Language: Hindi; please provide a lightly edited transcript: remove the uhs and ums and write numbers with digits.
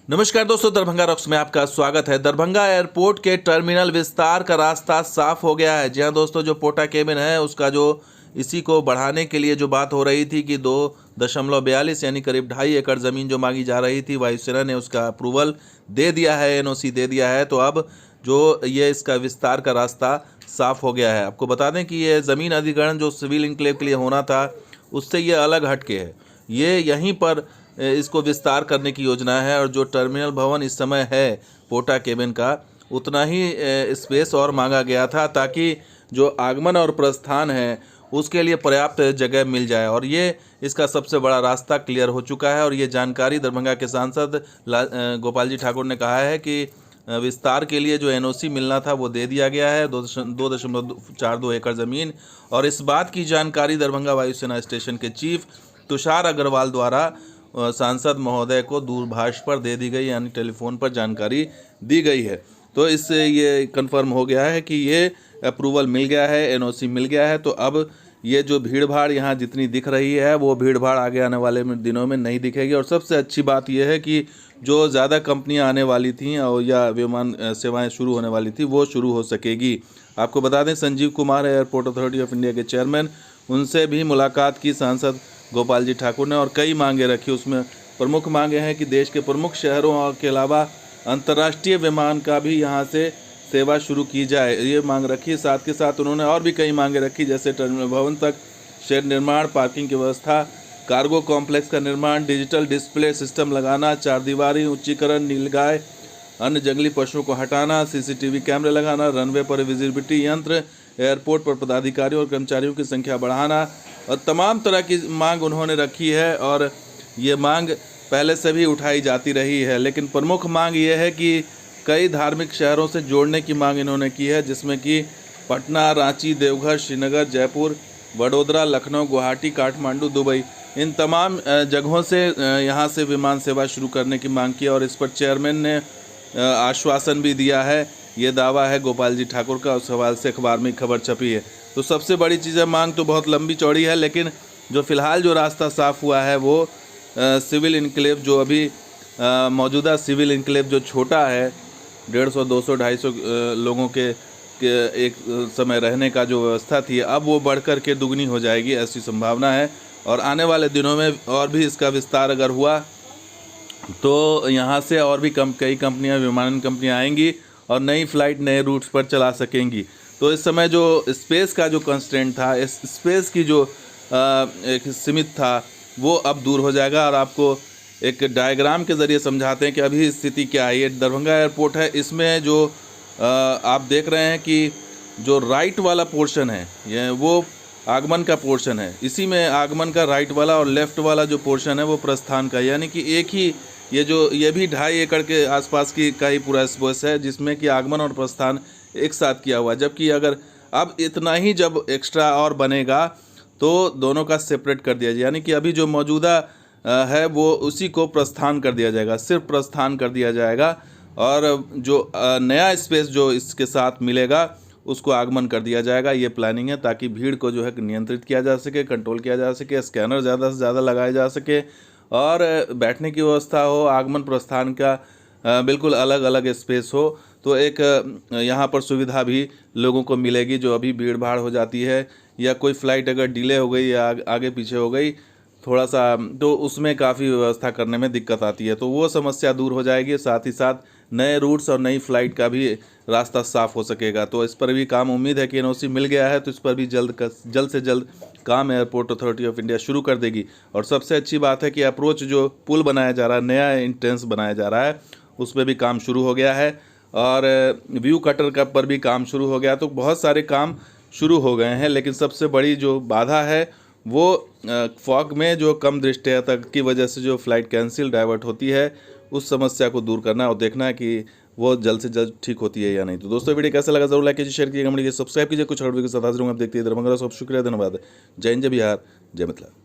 नमस्कार दोस्तों, दरभंगा रॉक्स में आपका स्वागत है। दरभंगा एयरपोर्ट के टर्मिनल विस्तार का रास्ता साफ हो गया है। जी हाँ दोस्तों, जो पोटा केबिन है उसका जो इसी को बढ़ाने के लिए जो बात हो रही थी कि 2.42 यानी करीब 2.5 एकड़ ज़मीन जो मांगी जा रही थी, वायुसेना ने उसका अप्रूवल दे दिया है, एनओसी दे दिया है। तो अब जो ये इसका विस्तार का रास्ता साफ हो गया है। आपको बता दें कि ये ज़मीन अधिग्रहण जो सिविल इंक्लेव के लिए होना था उससे ये अलग हटके है। ये यहीं पर इसको विस्तार करने की योजना है और जो टर्मिनल भवन इस समय है पोटा केबिन का, उतना ही स्पेस और मांगा गया था ताकि जो आगमन और प्रस्थान है उसके लिए पर्याप्त जगह मिल जाए। और ये इसका सबसे बड़ा रास्ता क्लियर हो चुका है। और ये जानकारी दरभंगा के सांसद गोपाल जी ठाकुर ने कहा है कि विस्तार के लिए जो एनओसी मिलना था वो दे दिया गया है, 2.42 एकड़ ज़मीन। और इस बात की जानकारी दरभंगा वायुसेना स्टेशन के चीफ तुषार अग्रवाल द्वारा सांसद महोदय को दूरभाष पर दे दी गई, यानी टेलीफोन पर जानकारी दी गई है। तो इससे ये कंफर्म हो गया है कि ये अप्रूवल मिल गया है, एनओसी मिल गया है। तो अब ये जो भीड़ भाड़ यहाँ जितनी दिख रही है वो भीड़ भाड़ आगे आने वाले दिनों में नहीं दिखेगी। और सबसे अच्छी बात यह है कि जो ज़्यादा कंपनियाँ आने वाली थीं और या विमान सेवाएँ शुरू होने वाली थी वो शुरू हो सकेगी। आपको बता दें, Sanjeev Kumar airport authority of India के चेयरमैन, उनसे भी मुलाकात की सांसद गोपाल जी ठाकुर ने और कई मांगे रखी। उसमें प्रमुख मांगे हैं कि देश के प्रमुख शहरों के अलावा अंतर्राष्ट्रीय विमान का भी यहाँ से सेवा शुरू की जाए, ये मांग रखी। साथ के साथ उन्होंने और भी कई मांगे रखी, जैसे टर्मिनल भवन तक शेड निर्माण, पार्किंग की व्यवस्था, कार्गो कॉम्प्लेक्स का निर्माण, डिजिटल डिस्प्ले सिस्टम लगाना, चारदीवारी उच्चीकरण, नीलगाय अन्य जंगली पशुओं को हटाना, सीसीटीवी कैमरे लगाना, रनवे पर विजिबिलिटी यंत्र, एयरपोर्ट पर पदाधिकारियों और कर्मचारियों की संख्या बढ़ाना और तमाम तरह की मांग उन्होंने रखी है। और ये मांग पहले से भी उठाई जाती रही है, लेकिन प्रमुख मांग ये है कि कई धार्मिक शहरों से जोड़ने की मांग इन्होंने की है, जिसमें कि पटना, रांची, देवघर, श्रीनगर, जयपुर, वडोदरा, लखनऊ, गुवाहाटी, काठमांडू, दुबई, इन तमाम जगहों से यहाँ से विमान सेवा शुरू करने की मांग की। और इस पर चेयरमैन ने आश्वासन भी दिया है। ये दावा है गोपाल जी ठाकुर का, उस हवाले से अखबार में खबर छपी है। तो सबसे बड़ी चीज़ है, मांग तो बहुत लंबी चौड़ी है, लेकिन जो फ़िलहाल जो रास्ता साफ़ हुआ है वो सिविल इनक्लेव, जो अभी मौजूदा सिविल इनक्लेव जो छोटा है, 150, 200, 250 लोगों के एक समय रहने का जो व्यवस्था थी, अब वो बढ़कर के दुगनी हो जाएगी, ऐसी संभावना है। और आने वाले दिनों में और भी इसका विस्तार अगर हुआ तो यहाँ से और भी कई कंपनियाँ, विमानन कंपनियाँ आएंगी और नई फ़्लाइट नए रूट्स पर चला सकेंगी। तो इस समय जो स्पेस का जो कंस्ट्रेंट था, इस स्पेस की जो एक सीमित था, वो अब दूर हो जाएगा। और आपको एक डायग्राम के ज़रिए समझाते हैं कि अभी स्थिति क्या है। ये दरभंगा एयरपोर्ट है, इसमें जो आप देख रहे हैं कि जो राइट वाला पोर्शन है ये वो आगमन का पोर्शन है, इसी में आगमन का राइट वाला, और लेफ़्ट वाला जो पोर्शन है वो प्रस्थान का, यानी कि एक ही ये भी 2.5 एकड़ के आसपास का ही पूरा स्पेस है, जिसमें कि आगमन और प्रस्थान एक साथ किया हुआ। जबकि अगर अब इतना ही जब एक्स्ट्रा और बनेगा तो दोनों का सेपरेट कर दिया जाए, यानी कि अभी जो मौजूदा है वो उसी को प्रस्थान कर दिया जाएगा, सिर्फ प्रस्थान कर दिया जाएगा। और जो नया स्पेस जो इसके साथ मिलेगा उसको आगमन कर दिया जाएगा। ये प्लानिंग है ताकि भीड़ को जो है नियंत्रित किया जा सके, कंट्रोल किया जा सके, स्कैनर ज़्यादा से ज़्यादा लगाए जा सके और बैठने की व्यवस्था हो, आगमन प्रस्थान का बिल्कुल अलग अलग स्पेस हो। तो एक यहाँ पर सुविधा भी लोगों को मिलेगी। जो अभी भीड़ भाड़ हो जाती है या कोई फ़्लाइट अगर डिले हो गई या आगे पीछे हो गई थोड़ा सा, तो उसमें काफ़ी व्यवस्था करने में दिक्कत आती है, तो वो समस्या दूर हो जाएगी। साथ ही साथ नए रूट्स और नई फ़्लाइट का भी रास्ता साफ़ हो सकेगा। तो इस पर भी काम, उम्मीद है कि एनओसी मिल गया है तो इस पर भी जल्द से जल्द काम एयरपोर्ट अथॉरिटी ऑफ इंडिया शुरू कर देगी। और सबसे अच्छी बात है कि अप्रोच जो पुल बनाया जा रहा है, नया इंट्रेंस बनाया जा रहा है, उस पर भी काम शुरू हो गया है और व्यू कटर का पर भी काम शुरू हो गया। तो बहुत सारे काम शुरू हो गए हैं, लेकिन सबसे बड़ी जो बाधा है वो फॉग में जो कम दृष्टिता की वजह से जो फ़्लाइट कैंसिल डाइवर्ट होती है, उस समस्या को दूर करना और देखना है कि वो जल्द से जल्द ठीक होती है या नहीं। तो दोस्तों, वीडियो कैसा लगा जरूर लाइक कीजिए, शेयर कीजिए, कमेंट कीजिए, सब्सक्राइब कीजिए। कुछ और वीडियो के साथ हाजिर हूँ, आप देखते हैं दरभंगा। सब शुक्रिया, धन्यवाद। जय हिंद, जय बिहार, जय मिथिला।